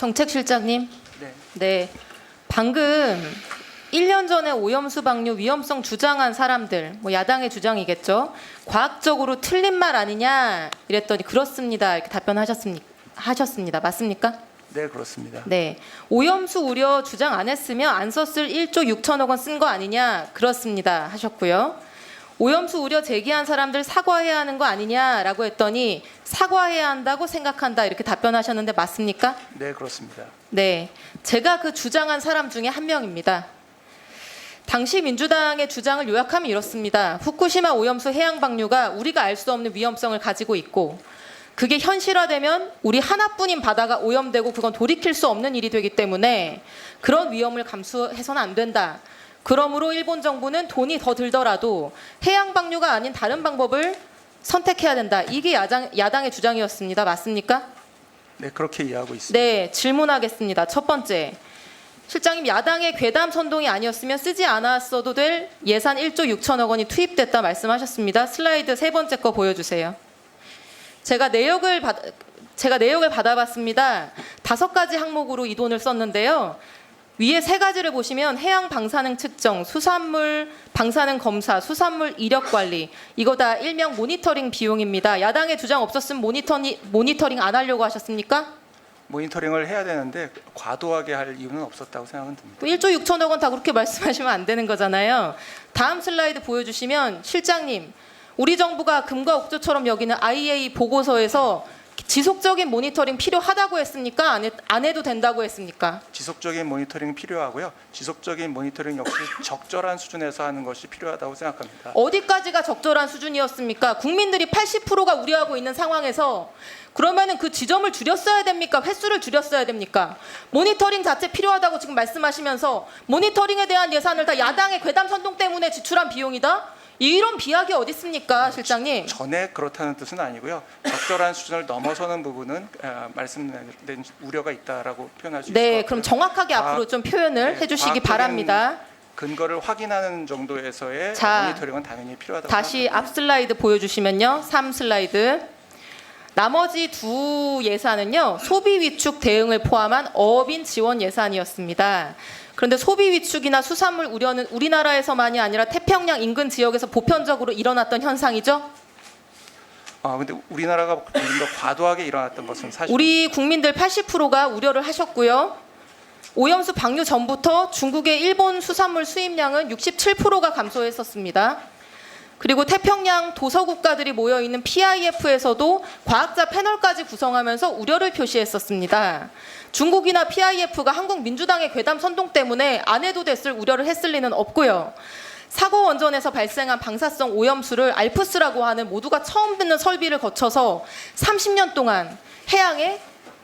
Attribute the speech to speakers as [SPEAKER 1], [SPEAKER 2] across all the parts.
[SPEAKER 1] 정책실장님.
[SPEAKER 2] 네.
[SPEAKER 1] 네. 방금 1년 전에 오염수 방류 위험성 주장한 사람들, 뭐 야당의 주장이겠죠. 과학적으로 틀린 말 아니냐 이랬더니 그렇습니다. 이렇게 하셨습니다. 맞습니까?
[SPEAKER 2] 네, 그렇습니다.
[SPEAKER 1] 네. 오염수 우려 주장 안 했으면 안 썼을 1조 6천억 원 쓴 거 아니냐? 그렇습니다. 하셨고요. 오염수 우려 제기한 사람들 사과해야 하는 거 아니냐라고 했더니 사과해야 한다고 생각한다 이렇게 답변하셨는데 맞습니까?
[SPEAKER 2] 네, 그렇습니다.
[SPEAKER 1] 네. 제가 그 주장한 사람 중에 한 명입니다. 당시 민주당의 주장을 요약하면 이렇습니다. 후쿠시마 오염수 해양 방류가 우리가 알 수 없는 위험성을 가지고 있고 그게 현실화되면 우리 하나뿐인 바다가 오염되고 그건 돌이킬 수 없는 일이 되기 때문에 그런 위험을 감수해서는 안 된다. 그러므로 일본 정부는 돈이 더 들더라도 해양 방류가 아닌 다른 방법을 선택해야 된다. 이게 야당의 주장이었습니다. 맞습니까?
[SPEAKER 2] 네, 그렇게 이해하고 있습니다.
[SPEAKER 1] 네, 질문하겠습니다. 첫 번째. 실장님, 야당의 괴담 선동이 아니었으면 쓰지 않았어도 될 예산 1조 6천억 원이 투입됐다 말씀하셨습니다. 슬라이드 세 번째 거 보여주세요. 제가 내역을 받아봤습니다. 5가지 항목으로 이 돈을 썼는데요. 위에 3가지를 보시면 해양 방사능 측정, 수산물 방사능 검사, 수산물 이력 관리 이거 다 일명 모니터링 비용입니다. 야당의 주장 없었으면 모니터링 안 하려고 하셨습니까?
[SPEAKER 2] 모니터링을 해야 되는데 과도하게 할 이유는 없었다고 생각은 듭니다.
[SPEAKER 1] 1조 6천억 원 다 그렇게 말씀하시면 안 되는 거잖아요. 다음 슬라이드 보여주시면 실장님, 우리 정부가 금과 옥조처럼 여기는 IEA 보고서에서 지속적인 모니터링 필요하다고 했습니까? 안 해도 된다고 했습니까?
[SPEAKER 2] 지속적인 모니터링 필요하고요. 지속적인 모니터링 역시 적절한 수준에서 하는 것이 필요하다고 생각합니다.
[SPEAKER 1] 어디까지가 적절한 수준이었습니까? 국민들이 80%가 우려하고 있는 상황에서 그러면은 그 지점을 줄였어야 됩니까? 횟수를 줄였어야 됩니까? 모니터링 자체 필요하다고 지금 말씀하시면서 모니터링에 대한 예산을 다 야당의 괴담 선동 때문에 지출한 비용이다? 이런 비약이 어디 있습니까, 실장님?
[SPEAKER 2] 전에 그렇다는 뜻은 아니고요. 적절한 수준을 넘어서는 부분은 말씀드린 우려가 있다라고 표현할 수 있을 것 같고요.
[SPEAKER 1] 네, 그럼 정확하게 앞으로 좀 표현을 해주시기
[SPEAKER 2] 과학적인
[SPEAKER 1] 바랍니다.
[SPEAKER 2] 근거를 확인하는 정도에서의
[SPEAKER 1] 자,
[SPEAKER 2] 모니터링은 당연히 필요하다고
[SPEAKER 1] 다시 앞 슬라이드 보여주시면요. 3 슬라이드. 나머지 두 예산은요. 소비 위축 대응을 포함한 어업인 지원 예산이었습니다. 그런데 소비 위축이나 수산물 우려는 우리나라에서만이 아니라 태평양 인근 지역에서 보편적으로 일어났던 현상이죠.
[SPEAKER 2] 근데 우리나라가 좀 더 과도하게 일어났던 것은 사실.
[SPEAKER 1] 우리 국민들 80%가 우려를 하셨고요. 오염수 방류 전부터 중국의 일본 수산물 수입량은 67%가 감소했었습니다. 그리고 태평양 도서국가들이 모여있는 PIF에서도 과학자 패널까지 구성하면서 우려를 표시했었습니다. 중국이나 PIF가 한국 민주당의 괴담 선동 때문에 안 해도 됐을 우려를 했을 리는 없고요. 사고 원전에서 발생한 방사성 오염수를 알프스라고 하는 모두가 처음 듣는 설비를 거쳐서 30년 동안 해양에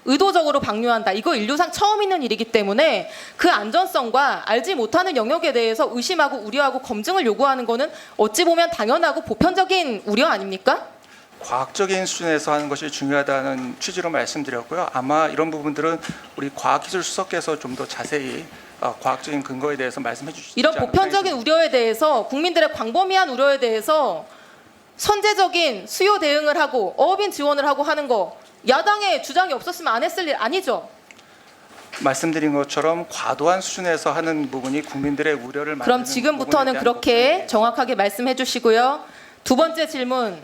[SPEAKER 1] 의도적으로 방류한다. 이거 인류상 처음 있는 일이기 때문에 그 안전성과 알지 못하는 영역에 대해서 의심하고 우려하고 검증을 요구하는 것은 어찌 보면 당연하고 보편적인 우려 아닙니까?
[SPEAKER 2] 과학적인 수준에서 하는 것이 중요하다는 취지로 말씀드렸고요. 아마 이런 부분들은 우리 과학기술수석께서 좀 더 자세히 과학적인 근거에 대해서 말씀해 주시지
[SPEAKER 1] 이런
[SPEAKER 2] 않을까
[SPEAKER 1] 보편적인 우려에 대해서 국민들의 광범위한 우려에 대해서 선제적인 수요 대응을 하고 어업인 지원을 하고 하는 거 야당의 주장이 없었으면 안 했을 일 아니죠?
[SPEAKER 2] 말씀드린 것처럼 과도한 수준에서 하는 부분이 국민들의 우려를 만드는
[SPEAKER 1] 그럼 지금부터는
[SPEAKER 2] 부분에 대한
[SPEAKER 1] 그렇게
[SPEAKER 2] 것을
[SPEAKER 1] 정확하게 말씀해 주시고요. 두 번째 질문.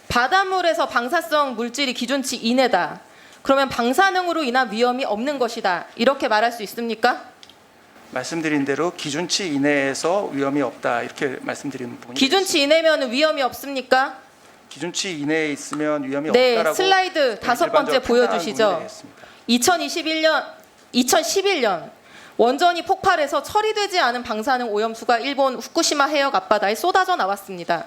[SPEAKER 1] 바닷물에서 방사성 물질이 기준치 이내다. 그러면 방사능으로 인한 위험이 없는 것이다. 이렇게 말할 수 있습니까?
[SPEAKER 2] 말씀드린 대로 기준치 이내에서 위험이 없다 이렇게 말씀드린 부분이
[SPEAKER 1] 기준치 이내면 위험이 없습니까?
[SPEAKER 2] 기준치 이내에 있으면 위험이
[SPEAKER 1] 네,
[SPEAKER 2] 없다라고
[SPEAKER 1] 슬라이드 5번째 보여주시죠. 2011년 원전이 폭발해서 처리되지 않은 방사능 오염수가 일본 후쿠시마 해역 앞바다에 쏟아져 나왔습니다.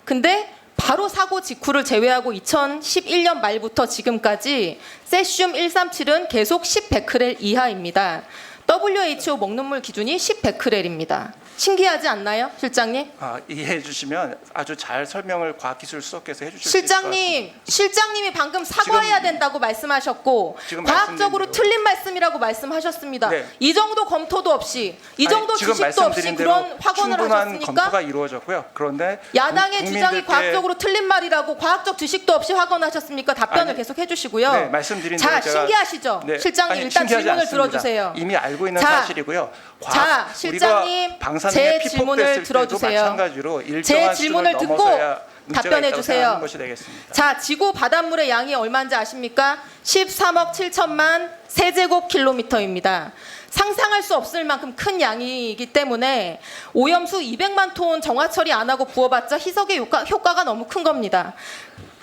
[SPEAKER 1] 근데 바로 사고 직후를 제외하고 2011년 말부터 지금까지 세슘 137은 계속 10베크렐 이하입니다. WHO 먹는 물 기준이 10베크렐입니다. 신기하지 않나요, 실장님?
[SPEAKER 2] 이해해 주시면 아주 잘 설명을 과학기술수석께서 해주실 수 있을 것 같습니다.
[SPEAKER 1] 실장님이 방금 사과해야 된다고 말씀하셨고
[SPEAKER 2] 지금
[SPEAKER 1] 과학적으로
[SPEAKER 2] 말씀드린
[SPEAKER 1] 틀린 말씀이라고 말씀하셨습니다.
[SPEAKER 2] 네.
[SPEAKER 1] 이 정도 검토도 없이 이 정도
[SPEAKER 2] 지금
[SPEAKER 1] 지식도 없이
[SPEAKER 2] 말씀드린 대로
[SPEAKER 1] 그런 확언을
[SPEAKER 2] 충분한
[SPEAKER 1] 하셨습니까?
[SPEAKER 2] 검토가 이루어졌고요. 그런데
[SPEAKER 1] 야당의 주장이
[SPEAKER 2] 국민들께-
[SPEAKER 1] 과학적으로 틀린 말이라고 과학적 지식도 없이 확언하셨습니까? 답변을
[SPEAKER 2] 아니,
[SPEAKER 1] 계속 해주시고요.
[SPEAKER 2] 네, 말씀드린
[SPEAKER 1] 자,
[SPEAKER 2] 대로 제가-
[SPEAKER 1] 신기하시죠?
[SPEAKER 2] 네,
[SPEAKER 1] 실장님
[SPEAKER 2] 아니,
[SPEAKER 1] 일단
[SPEAKER 2] 신기하지
[SPEAKER 1] 질문을
[SPEAKER 2] 않습니다.
[SPEAKER 1] 들어주세요.
[SPEAKER 2] 이미 알고 있는
[SPEAKER 1] 자,
[SPEAKER 2] 사실이고요.
[SPEAKER 1] 자, 실장님,
[SPEAKER 2] 우리가 방사능에
[SPEAKER 1] 제
[SPEAKER 2] 피폭됐을
[SPEAKER 1] 질문을
[SPEAKER 2] 때도
[SPEAKER 1] 들어주세요.
[SPEAKER 2] 마찬가지로 일정한
[SPEAKER 1] 제
[SPEAKER 2] 수준을
[SPEAKER 1] 질문을 듣고
[SPEAKER 2] 넘어서야 문제가
[SPEAKER 1] 답변해
[SPEAKER 2] 있다고
[SPEAKER 1] 주세요.
[SPEAKER 2] 생각하는 것이 되겠습니다.
[SPEAKER 1] 자, 지구 바닷물의 양이 얼마인지 아십니까? 13억 7천만 세제곱킬로미터입니다. 상상할 수 없을 만큼 큰 양이기 때문에 오염수 200만 톤 정화 처리 안 하고 부어봤자 희석의 효과가 너무 큰 겁니다.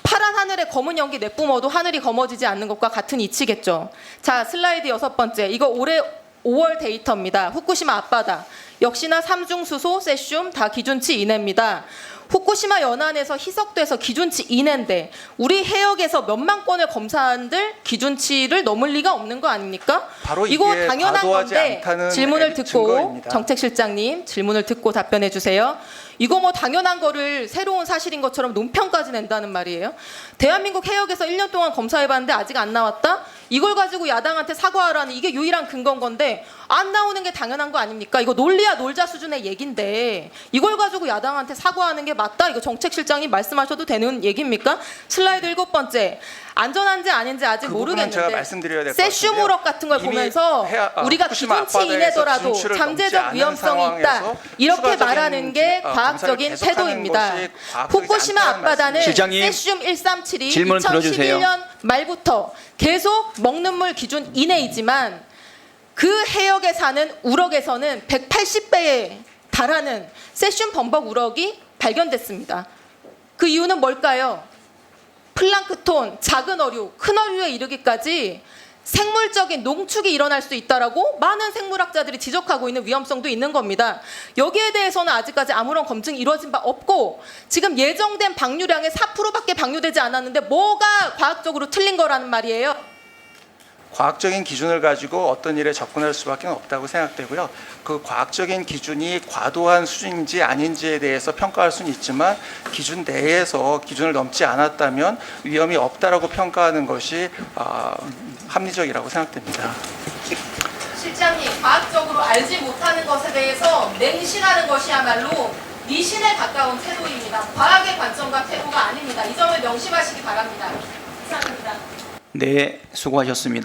[SPEAKER 1] 파란 하늘에 검은 연기 내뿜어도 하늘이 검어지지 않는 것과 같은 이치겠죠. 자, 슬라이드 6번째. 이거 올해 5월 데이터입니다. 후쿠시마 앞바다. 역시나 삼중수소, 세슘 다 기준치 이내입니다. 후쿠시마 연안에서 희석돼서 기준치 이내인데 우리 해역에서 몇만 건을 검사한들 기준치를 넘을 리가 없는 거 아닙니까?
[SPEAKER 2] 바로
[SPEAKER 1] 이거
[SPEAKER 2] 이게
[SPEAKER 1] 당연한
[SPEAKER 2] 과도하지
[SPEAKER 1] 건데
[SPEAKER 2] 않다는
[SPEAKER 1] 질문을 듣고
[SPEAKER 2] 증거입니다.
[SPEAKER 1] 정책실장님 질문을 듣고 답변해 주세요. 이거 뭐 당연한 거를 새로운 사실인 것처럼 논평까지 낸다는 말이에요. 대한민국 해역에서 1년 동안 검사해봤는데 아직 안 나왔다? 이걸 가지고 야당한테 사과하라는 이게 유일한 근거인 건데 안 나오는 게 당연한 거 아닙니까? 이거 논리야 놀자 수준의 얘긴데 이걸 가지고 야당한테 사과하는 게 맞다? 이거 정책실장님 말씀하셔도 되는 얘기입니까? 슬라이드 7번째. 안전한지 아닌지 아직
[SPEAKER 2] 그 부분은
[SPEAKER 1] 모르겠는데
[SPEAKER 2] 제가 말씀드려야 될것
[SPEAKER 1] 세슘
[SPEAKER 2] 같은데요.
[SPEAKER 1] 우럭 같은 걸
[SPEAKER 2] 이미
[SPEAKER 1] 보면서 우리가
[SPEAKER 2] 후쿠시마
[SPEAKER 1] 기준치
[SPEAKER 2] 앞바다에서
[SPEAKER 1] 이내더라도
[SPEAKER 2] 진출을 넘지
[SPEAKER 1] 잠재적
[SPEAKER 2] 않은
[SPEAKER 1] 위험성이 있다.
[SPEAKER 2] 상황에서
[SPEAKER 1] 이렇게
[SPEAKER 2] 추가적인
[SPEAKER 1] 말하는 게
[SPEAKER 2] 검사를
[SPEAKER 1] 과학적인
[SPEAKER 2] 계속하는
[SPEAKER 1] 태도입니다.
[SPEAKER 2] 것이 과학적이지
[SPEAKER 1] 후쿠시마
[SPEAKER 2] 않다는
[SPEAKER 1] 앞바다는
[SPEAKER 2] 말씀입니다.
[SPEAKER 3] 실장님,
[SPEAKER 1] 세슘 137이
[SPEAKER 3] 질문 들어주세요.
[SPEAKER 1] 2011년 말부터 계속 먹는 물 기준 이내이지만 그 해역에 사는 우럭에서는 180배에 달하는 세슘 범벅 우럭이 발견됐습니다. 그 이유는 뭘까요? 플랑크톤, 작은 어류, 큰 어류에 이르기까지 생물적인 농축이 일어날 수 있다라고 많은 생물학자들이 지적하고 있는 위험성도 있는 겁니다. 여기에 대해서는 아직까지 아무런 검증이 이루어진 바 없고 지금 예정된 방류량의 4%밖에 방류되지 않았는데 뭐가 과학적으로 틀린 거라는 말이에요.
[SPEAKER 2] 과학적인 기준을 가지고 어떤 일에 접근할 수밖에 없다고 생각되고요. 그 과학적인 기준이 과도한 수준인지 아닌지에 대해서 평가할 수는 있지만 기준 내에서 기준을 넘지 않았다면 위험이 없다라고 평가하는 것이 합리적이라고 생각됩니다.
[SPEAKER 1] 실장님, 과학적으로 알지 못하는 것에 대해서 맹신하는 것이야말로 미신에 가까운 태도입니다. 과학의 관점과 태도가 아닙니다. 이 점을 명심하시기 바랍니다. 이상입니다.
[SPEAKER 3] 네, 수고하셨습니다.